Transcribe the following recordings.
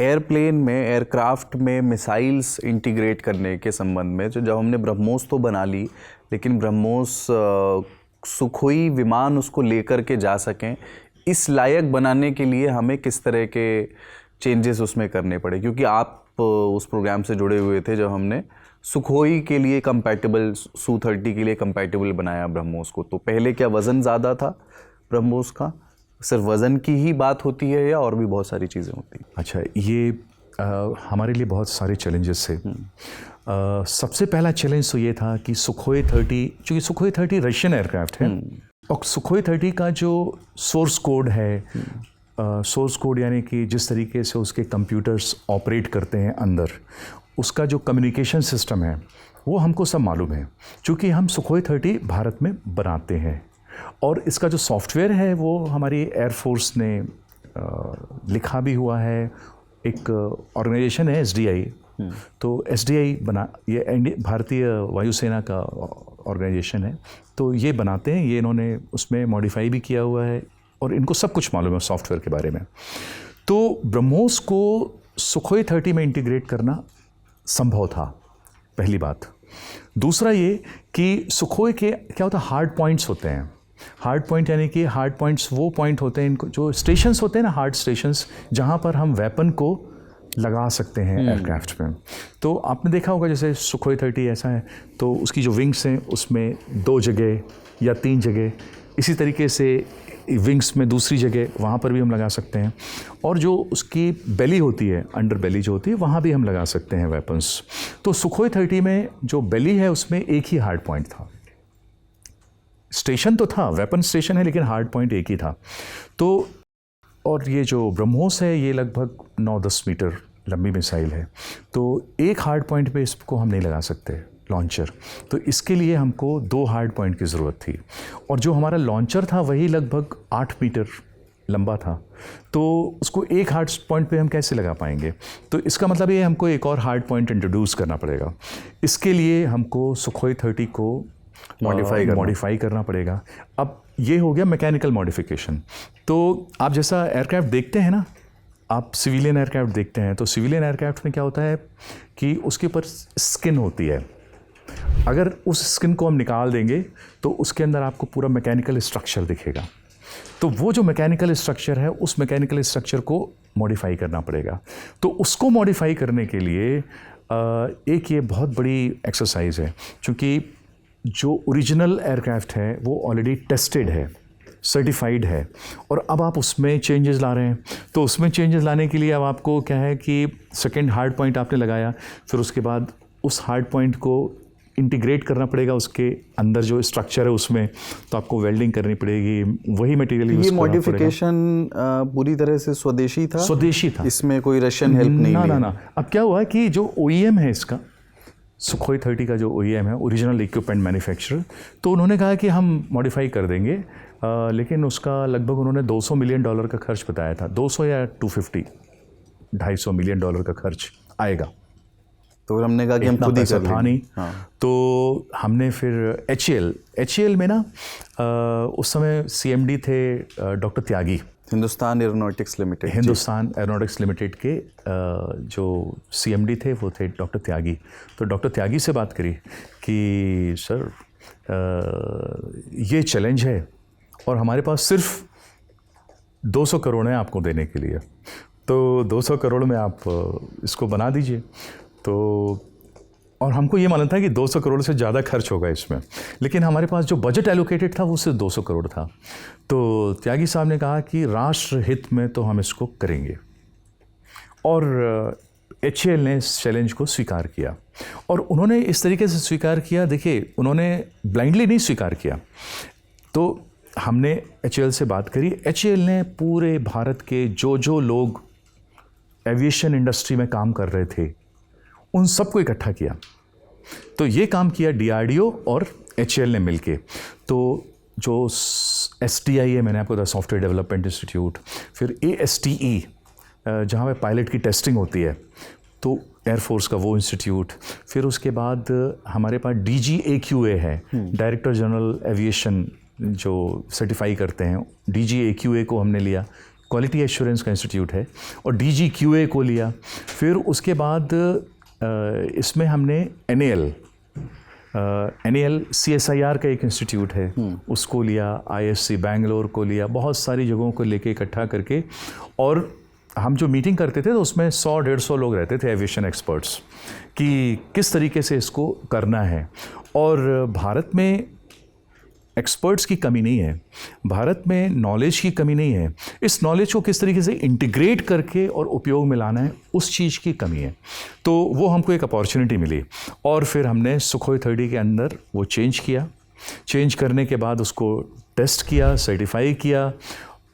Airplane में, aircraft में missiles integrate करने के संबंध में, जो जब हमने ब्रह्मोस तो बना ली, लेकिन ब्रह्मोस सुखोई विमान उसको लेकर के जा सकें, इस लायक बनाने के लिए हमें किस तरह के चेंजेस उसमें करने पड़े? क्योंकि आप उस प्रोग्राम से जुड़े हुए थे जब हमने सुखोई के लिए कंपैटिबल, Su-30 के लिए कंपैटिबल बनाया ब्रह्मोस को। तो पहले क्या वज़न ज़्यादा था ब्रह्मोस का? सिर्फ वज़न की ही बात होती है या और भी बहुत सारी चीज़ें होती हैं? अच्छा, ये हमारे लिए बहुत सारे चैलेंजेस थे। सबसे पहला चैलेंज तो ये था कि सुखोई 30, चूँकि सुखोई 30 रशियन एयरक्राफ्ट है, और सुखोई 30 का जो सोर्स कोड है, सोर्स कोड यानी कि जिस तरीके से उसके कंप्यूटर्स ऑपरेट करते हैं अंदर, उसका जो कम्युनिकेशन सिस्टम है वो हमको सब मालूम है, क्योंकि हम सुखोई 30 भारत में बनाते हैं। और इसका जो सॉफ्टवेयर है वो हमारी एयरफोर्स ने लिखा भी हुआ है। एक ऑर्गेनाइजेशन है SDI, तो SDI बना, ये भारतीय वायुसेना का ऑर्गेनाइजेशन है, तो ये बनाते हैं, ये इन्होंने उसमें मॉडिफाई भी किया हुआ है और इनको सब कुछ मालूम है सॉफ्टवेयर के बारे में। तो ब्रह्मोस को सुखोई 30 में इंटीग्रेट करना संभव था, पहली बात। दूसरा ये कि सुखोई के क्या होता है, हार्ड पॉइंट्स होते हैं। हार्ड पॉइंट यानी कि हार्ड पॉइंट्स वो पॉइंट होते हैं, इनको जो स्टेशंस होते हैं ना, हार्ड स्टेशंस, जहाँ पर हम वेपन को लगा सकते हैं एयरक्राफ्ट में। तो आपने देखा होगा जैसे सुखोई 30 ऐसा है, तो उसकी जो विंग्स हैं उसमें 2 जगह या 3 जगह, इसी तरीके से विंग्स में दूसरी जगह वहाँ पर भी हम लगा सकते हैं। और जो उसकी बेली होती है, अंडर बेली जो होती है, वहाँ भी हम लगा सकते हैं वेपन्स। तो सुखोई 30 में जो बेली है उसमें एक ही हार्ड पॉइंट था। स्टेशन तो था, वेपन स्टेशन है, लेकिन हार्ड पॉइंट एक ही था। तो और ये जो ब्रह्मोस है ये लगभग 9-10 मीटर लंबी मिसाइल है, तो एक हार्ड पॉइंट पे इसको हम नहीं लगा सकते लॉन्चर, तो इसके लिए हमको 2 हार्ड पॉइंट की ज़रूरत थी। और जो हमारा लॉन्चर था वही लगभग 8 मीटर लंबा था, तो उसको एक हार्ड पॉइंट पे हम कैसे लगा पाएंगे? तो इसका मतलब ये हमको एक और हार्ड पॉइंट इंट्रोड्यूस करना पड़ेगा। इसके लिए हमको सुखोई 30 को मॉडिफाई करना पड़ेगा। अब ये हो गया मैकेनिकल मॉडिफिकेशन। तो आप जैसा एयरक्राफ्ट देखते हैं ना, आप सिविलियन एयरक्राफ्ट देखते हैं, तो सिविलियन एयरक्राफ्ट में क्या होता है कि उसके ऊपर स्किन होती है। अगर उस स्किन को हम निकाल देंगे तो उसके अंदर आपको पूरा मैकेनिकल स्ट्रक्चर दिखेगा। तो वो जो मैकेनिकल स्ट्रक्चर है, उस मैकेनिकल स्ट्रक्चर को मॉडिफाई करना पड़ेगा। तो उसको मॉडिफाई करने के लिए एक ये बहुत बड़ी एक्सरसाइज है, क्योंकि जो ओरिजिनल एयरक्राफ्ट है वो ऑलरेडी टेस्टेड है, सर्टिफाइड है, और अब आप उसमें चेंजेस ला रहे हैं। तो उसमें चेंजेस लाने के लिए अब आपको क्या है कि सेकेंड हार्ड पॉइंट आपने लगाया, फिर उसके बाद उस हार्ड पॉइंट को इंटीग्रेट करना पड़ेगा उसके अंदर जो स्ट्रक्चर है उसमें, तो आपको वेल्डिंग करनी पड़ेगी, वही मटेरियल यूज़ करना पड़ेगा। ये मॉडिफिकेशन पूरी तरह से स्वदेशी था? स्वदेशी था, इसमें कोई रशियन हेल्प नहीं ली? ना। अब क्या हुआ कि जो OEM है इसका, सुखोई 30 का जो OEM है, ओरिजिनल इक्विपमेंट मैन्युफैक्चरर, तो उन्होंने कहा कि हम मॉडिफाई कर देंगे, लेकिन उसका लगभग उन्होंने $200 मिलियन का खर्च बताया था। 200 या 250 मिलियन का खर्च आएगा। तो हमने कहा कि हम खुद ही कर था नहीं। हाँ। तो हमने फिर HAL में ना उस समय CMD थे डॉक्टर त्यागी, हिंदुस्तान एरोनॉटिक्स लिमिटेड के जो CMD थे वो थे डॉक्टर त्यागी। तो डॉक्टर त्यागी से बात करी कि सर ये चैलेंज है और हमारे पास सिर्फ 200 करोड़ है आपको देने के लिए, तो 200 करोड़ में आप इसको बना दीजिए। तो और हमको ये मालूम था कि 200 करोड़ से ज़्यादा खर्च होगा इसमें, लेकिन हमारे पास जो बजट एलोकेटेड था वो सिर्फ 200 करोड़ था। तो त्यागी साहब ने कहा कि राष्ट्र हित में तो हम इसको करेंगे, और HAL ने इस चैलेंज को स्वीकार किया। और उन्होंने इस तरीके से स्वीकार किया, देखिए उन्होंने ब्लाइंडली नहीं स्वीकार किया। तो हमने HAL से बात करी, HAL ने पूरे भारत के जो लोग एविएशन इंडस्ट्री में काम कर रहे थे उन सबको इकट्ठा किया। तो ये काम किया DRDO और HAL ने मिलके। तो जो SDI है, मैंने आपको बताया सॉफ्टवेयर डेवलपमेंट इंस्टीट्यूट, फिर ASTE जहाँ पे पायलट की टेस्टिंग होती है, तो एयरफोर्स का वो इंस्टीट्यूट, फिर उसके बाद हमारे पास DGAQA है, डायरेक्टर जनरल एविएशन जो सर्टिफाई करते हैं, DGAQA को हमने लिया, क्वालिटी एश्योरेंस का इंस्टीट्यूट है, और DGQA को लिया। फिर उसके बाद इसमें हमने NAL CSIR का एक इंस्टीट्यूट है, उसको लिया, ISC बैंगलोर को लिया, बहुत सारी जगहों को लेके इकट्ठा करके। और हम जो मीटिंग करते थे तो उसमें 100-150 लोग रहते थे एविएशन एक्सपर्ट्स, कि किस तरीके से इसको करना है। और भारत में एक्सपर्ट्स की कमी नहीं है, भारत में नॉलेज की कमी नहीं है, इस नॉलेज को किस तरीके से इंटीग्रेट करके और उपयोग में लाना है, उस चीज़ की कमी है। तो वो हमको एक अपॉर्चुनिटी मिली, और फिर हमने सुखोई 30 के अंदर वो चेंज किया। चेंज करने के बाद उसको टेस्ट किया, सर्टिफाई किया।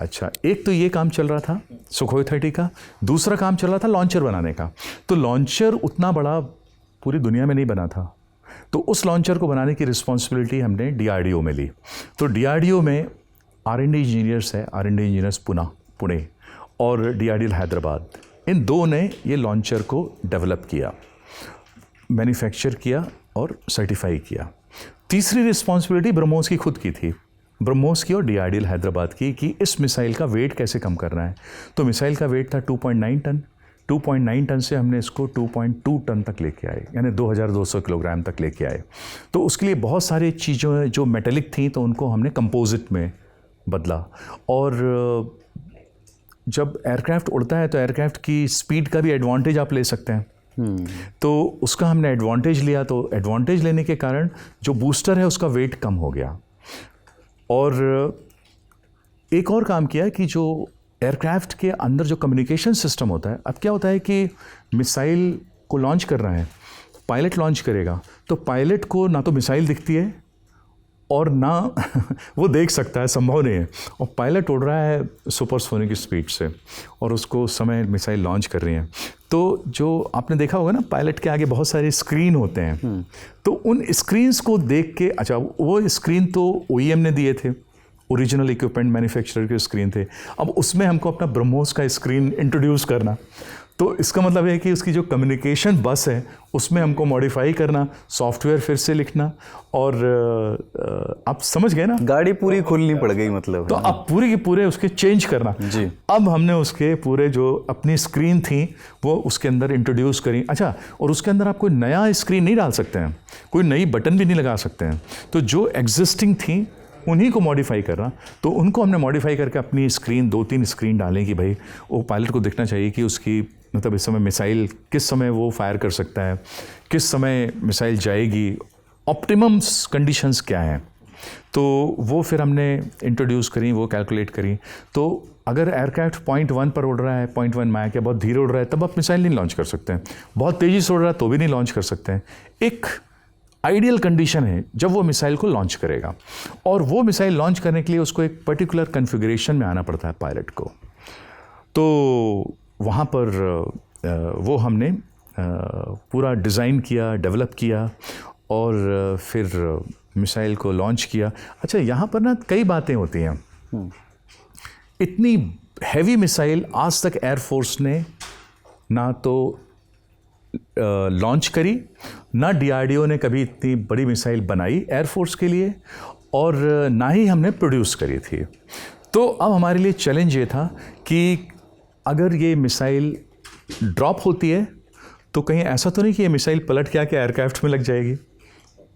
अच्छा, एक तो ये काम चल रहा था सुखोई 30 का, दूसरा काम चल रहा था लॉन्चर बनाने का। तो लॉन्चर उतना बड़ा पूरी दुनिया में नहीं बना था, तो उस लॉन्चर को बनाने की रिस्पॉन्सिबिलिटी हमने DRDO में ली। तो DRDO में R&D इंजीनियर्स है, R&D इंजीनियर्स पुणे और DRDO हैदराबाद, इन दो ने ये लॉन्चर को डेवलप किया, मैन्युफैक्चर किया और सर्टिफाई किया। तीसरी रिस्पॉन्सिबिलिटी ब्रह्मोस की खुद की थी, ब्रह्मोस की और DRDO हैदराबाद की, कि इस मिसाइल का वेट कैसे कम करना है। तो मिसाइल का वेट था 2.9 टन, 2.9 टन से हमने इसको 2.2 टन तक लेके आए, यानी 2200 किलोग्राम तक लेके आए। तो उसके लिए बहुत सारी चीज़ें जो मेटेलिक थी तो उनको हमने कंपोजिट में बदला। और जब एयरक्राफ्ट उड़ता है तो एयरक्राफ्ट की स्पीड का भी एडवांटेज आप ले सकते हैं, तो उसका हमने एडवांटेज लिया। तो एडवांटेज लेने के कारण जो बूस्टर है उसका वेट कम हो गया। और एक और काम किया कि जो एयरक्राफ्ट के अंदर जो कम्युनिकेशन सिस्टम होता है, अब क्या होता है कि मिसाइल को लॉन्च करना है, पायलट लॉन्च करेगा, तो पायलट को ना तो मिसाइल दिखती है और ना वो देख सकता है, संभव नहीं है। और पायलट उड़ रहा है सुपरसोनिक स्पीड से और उसको उस समय मिसाइल लॉन्च कर रही है। तो जो आपने देखा होगा ना, पायलट के आगे बहुत सारे स्क्रीन होते हैं, तो उन स्क्रीन्स को देख के, अच्छा वो स्क्रीन तो OEM ने दिए थे, ओरिजिनल इक्विपमेंट मैन्युफैक्चरर के स्क्रीन थे, अब उसमें हमको अपना ब्रह्मोस का स्क्रीन इंट्रोड्यूस करना। तो इसका मतलब है कि उसकी जो कम्युनिकेशन बस है उसमें हमको मॉडिफाई करना, सॉफ्टवेयर फिर से लिखना, और आप समझ गए ना, गाड़ी पूरी खुलनी पड़ गई मतलब। तो अब पूरे के पूरे उसके चेंज करना जी। अब हमने उसके पूरे जो अपनी स्क्रीन थी वो उसके अंदर इंट्रोड्यूस करी। अच्छा, और उसके अंदर आप कोई नया स्क्रीन नहीं डाल सकते हैं, कोई नई बटन भी नहीं लगा सकते हैं, तो जो एग्जिस्टिंग थी उन्हीं को मॉडिफाई करना। तो उनको हमने मॉडिफाई करके अपनी स्क्रीन 2-3 स्क्रीन डालें कि भाई वो पायलट को दिखना चाहिए कि उसकी मतलब इस समय मिसाइल किस समय वो फायर कर सकता है, किस समय मिसाइल जाएगी, ऑप्टिमम कंडीशंस क्या हैं। तो वो फिर हमने इंट्रोड्यूस करी, वो कैलकुलेट करी। तो अगर एयरक्राफ्ट 0.1 पर उड़ रहा है, 0.1 माइक के बहुत धीरे उड़ रहा है, तब आप मिसाइल नहीं लॉन्च कर सकते हैं। बहुत तेज़ी से उड़ रहा है तो भी नहीं लॉन्च कर सकते हैं। एक आइडियल कंडीशन है जब वो मिसाइल को लॉन्च करेगा, और वो मिसाइल लॉन्च करने के लिए उसको एक पर्टिकुलर कॉन्फ़िगरेशन में आना पड़ता है पायलट को। तो वहाँ पर वो हमने पूरा डिज़ाइन किया, डेवलप किया और फिर मिसाइल को लॉन्च किया। अच्छा, यहाँ पर ना कई बातें होती हैं। इतनी हैवी मिसाइल आज तक एयरफोर्स ने ना तो लॉन्च करी, ना DRDO ने कभी इतनी बड़ी मिसाइल बनाई एयरफोर्स के लिए, और ना ही हमने प्रोड्यूस करी थी। तो अब हमारे लिए चैलेंज ये था कि अगर ये मिसाइल ड्रॉप होती है तो कहीं ऐसा तो नहीं कि ये मिसाइल पलट के आके एयरक्राफ्ट में लग जाएगी।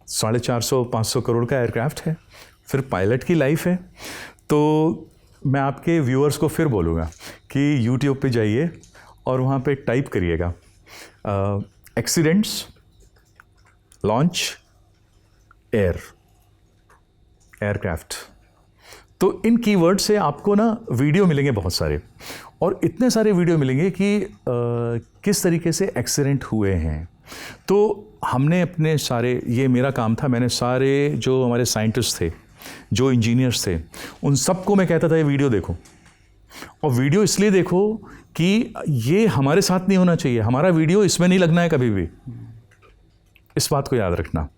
450-500 करोड़ का एयरक्राफ्ट है, फिर पायलट की लाइफ है। तो मैं आपके व्यूअर्स को फिर बोलूँगा कि YouTube पे जाइए और वहाँ पे टाइप करिएगा एक्सीडेंट्स लॉन्च एयरक्राफ्ट। तो इन कीवर्ड से आपको ना वीडियो मिलेंगे बहुत सारे, और इतने सारे वीडियो मिलेंगे कि किस तरीके से एक्सीडेंट हुए हैं। तो हमने अपने सारे, ये मेरा काम था, मैंने सारे जो हमारे साइंटिस्ट थे, जो इंजीनियर्स थे, उन सबको मैं कहता था ये वीडियो देखो, और वीडियो इसलिए देखो कि ये हमारे साथ नहीं होना चाहिए, हमारा वीडियो इसमें नहीं लगना है कभी भी, इस बात को याद रखना।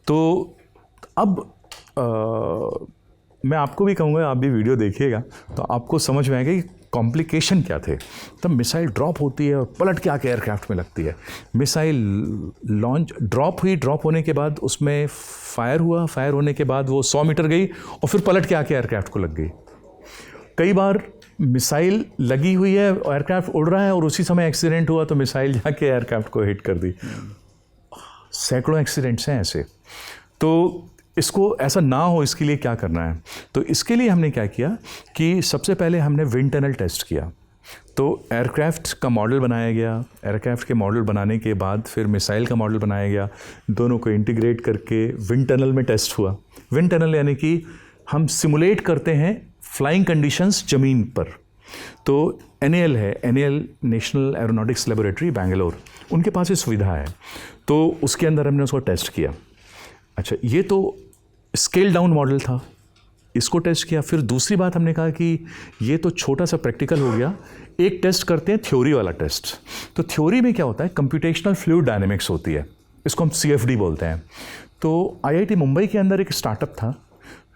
तो अब मैं आपको भी कहूँगा, आप भी वीडियो देखिएगा तो आपको समझ में आएगा कि कॉम्प्लिकेशन क्या थे। तब मिसाइल ड्रॉप होती है और पलट के आके एयरक्राफ्ट में लगती है। मिसाइल लॉन्च ड्रॉप हुई, ड्रॉप होने के बाद उसमें फायर हुआ, फायर होने के बाद वो 100 मीटर गई और फिर पलट के आके एयरक्राफ्ट को लग गई। कई बार मिसाइल लगी हुई है, एयरक्राफ्ट उड़ रहा है और उसी समय एक्सीडेंट हुआ तो मिसाइल जाके एयरक्राफ्ट को हिट कर दी। सैकड़ों एक्सीडेंट्स हैं ऐसे। तो इसको ऐसा ना हो इसके लिए क्या करना है? तो इसके लिए हमने क्या किया कि सबसे पहले हमने विंड टनल टेस्ट किया। तो एयरक्राफ्ट का मॉडल बनाया गया, एयरक्राफ्ट के मॉडल बनाने के बाद फिर मिसाइल का मॉडल बनाया गया, दोनों को इंटीग्रेट करके विंड टनल में टेस्ट हुआ। विंड टनल यानी कि हम सिमुलेट करते हैं फ्लाइंग कंडीशंस ज़मीन पर। तो NAL है, NAL national aeronautics laboratory Bangalore, उनके पास ये सुविधा है। तो उसके अंदर हमने उसको टेस्ट किया। अच्छा, ये तो स्केल डाउन मॉडल था, इसको टेस्ट किया। फिर दूसरी बात हमने कहा कि ये तो छोटा सा प्रैक्टिकल हो गया, एक टेस्ट करते हैं थ्योरी वाला टेस्ट। तो थ्योरी में क्या होता है, कंप्यूटेशनल फ्लूइड डायनेमिक्स होती है, इसको हम CFD बोलते हैं। तो IIT मुंबई के अंदर एक स्टार्टअप था,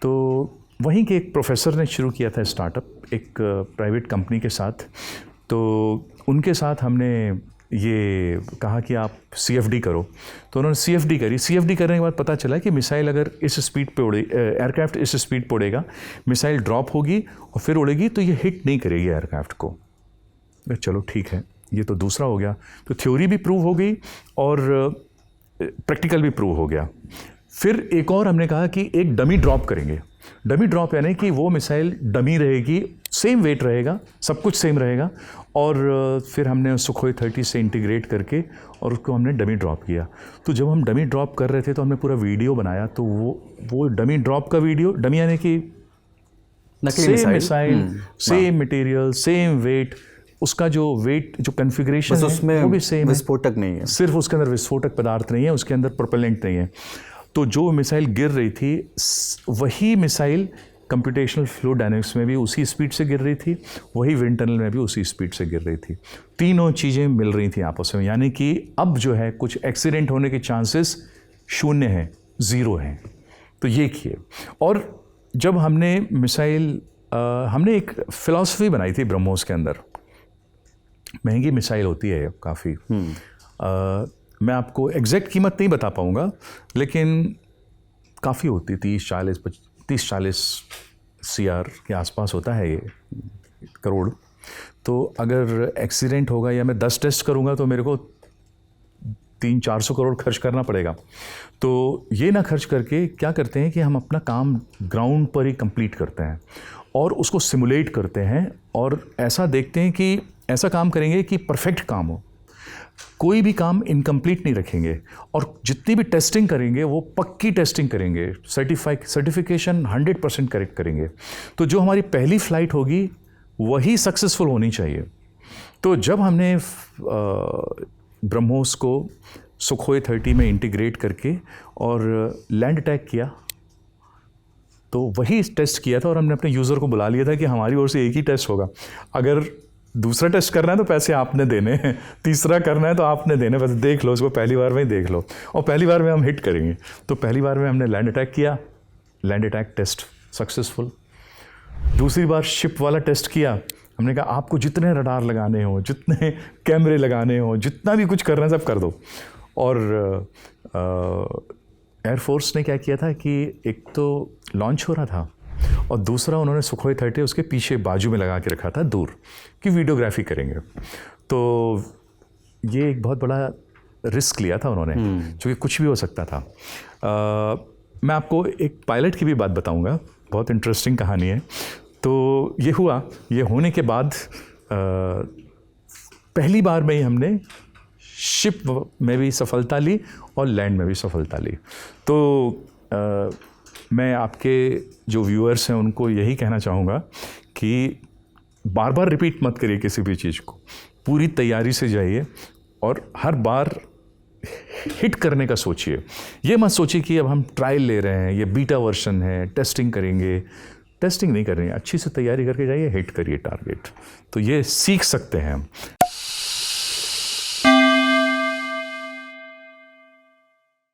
तो वहीं के एक प्रोफेसर ने शुरू किया था स्टार्टअप एक प्राइवेट कंपनी के साथ। तो उनके साथ हमने ये कहा कि आप CFD करो, तो उन्होंने CFD करी। CFD करने के बाद पता चला कि मिसाइल अगर इस स्पीड पे उड़े, एयरक्राफ्ट इस स्पीड पे उड़ेगा, मिसाइल ड्रॉप होगी और फिर उड़ेगी तो ये हिट नहीं करेगी एयरक्राफ्ट को। चलो ठीक है, ये तो दूसरा हो गया। तो थ्योरी भी प्रूव हो गई और प्रैक्टिकल भी प्रूव हो गया। फिर एक और हमने कहा कि एक डमी ड्रॉप करेंगे। डमी ड्रॉप यानी कि वो मिसाइल डमी रहेगी, सेम वेट रहेगा, सब कुछ सेम रहेगा। और फिर हमने सुखोई 30 से इंटीग्रेट करके और उसको हमने डमी ड्रॉप किया। तो जब हम डमी ड्रॉप कर रहे थे तो हमने पूरा वीडियो बनाया। तो वो डमी ड्रॉप का वीडियो, डमी यानी कि same missile, same material, same weight, उसका जो वेट, जो कन्फिग्रेशन है उसमें वो भी सेम है, विस्फोटक नहीं है, सिर्फ उसके अंदर विस्फोटक पदार्थ नहीं है, उसके अंदर प्रोपेलेंट नहीं है। तो जो मिसाइल गिर रही थी वही मिसाइल कंप्यूटेशनल फ्लूइड डायनेमिक्स में भी उसी स्पीड से गिर रही थी, वही विंड टनल में भी उसी स्पीड से गिर रही थी। तीनों चीज़ें मिल रही थी आपस में, यानी कि अब जो है कुछ एक्सीडेंट होने के चांसेस शून्य हैं, 0 हैं। तो ये किए। और जब हमने मिसाइल, हमने एक फ़िलासफ़ी बनाई थी ब्रह्मोस के अंदर। महंगी मिसाइल होती है काफ़ी, मैं आपको एग्जैक्ट कीमत नहीं बता पाऊँगा, लेकिन काफ़ी होती, 30-40 CR के आसपास होता है ये, करोड़। तो अगर एक्सीडेंट होगा या मैं 10 टेस्ट करूँगा तो मेरे को 300-400 करोड़ खर्च करना पड़ेगा। तो ये ना खर्च करके क्या करते हैं कि हम अपना काम ग्राउंड पर ही कंप्लीट करते हैं और उसको सिमुलेट करते हैं और ऐसा देखते हैं कि ऐसा काम करेंगे कि परफेक्ट काम हो, कोई भी काम इनकम्प्लीट नहीं रखेंगे। और जितनी भी टेस्टिंग करेंगे वो पक्की टेस्टिंग करेंगे, सर्टिफिकेशन 100% करेक्ट करेंगे। तो जो हमारी पहली फ़्लाइट होगी वही सक्सेसफुल होनी चाहिए। तो जब हमने ब्रह्मोस को सुखोई 30 में इंटीग्रेट करके और लैंड अटैक किया, तो वही टेस्ट किया था और हमने अपने यूज़र को बुला लिया था कि हमारी ओर से एक ही टेस्ट होगा। अगर दूसरा टेस्ट करना है तो पैसे आपने देने हैं, तीसरा करना है तो आपने देने, बस देख लो उसको, पहली बार में ही देख लो और पहली बार में हम हिट करेंगे। तो पहली बार में हमने लैंड अटैक किया, लैंड अटैक टेस्ट सक्सेसफुल। दूसरी बार शिप वाला टेस्ट किया, हमने कहा आपको जितने रडार लगाने हो, जितने कैमरे लगाने हो, जितना भी कुछ करना है सब कर दो। और एयरफोर्स ने क्या किया था कि एक तो लॉन्च हो रहा था और दूसरा उन्होंने सुखोई 30 उसके पीछे बाजू में लगा के रखा था दूर कि वीडियोग्राफी करेंगे। तो ये एक बहुत बड़ा रिस्क लिया था उन्होंने, क्योंकि कुछ भी हो सकता था। मैं आपको एक पायलट की भी बात बताऊंगा, बहुत इंटरेस्टिंग कहानी है। तो ये हुआ, ये होने के बाद पहली बार में ही हमने शिप में भी सफलता ली और लैंड में भी सफलता ली। तो मैं आपके जो व्यूअर्स हैं उनको यही कहना चाहूँगा कि बार बार रिपीट मत करिए किसी भी चीज़ को, पूरी तैयारी से जाइए और हर बार हिट करने का सोचिए। ये मत सोचिए कि अब हम ट्रायल ले रहे हैं, ये बीटा वर्जन है, टेस्टिंग करेंगे। टेस्टिंग नहीं करनी है, अच्छी से तैयारी करके जाइए, हिट करिए टारगेट। तो ये सीख सकते हैं हम।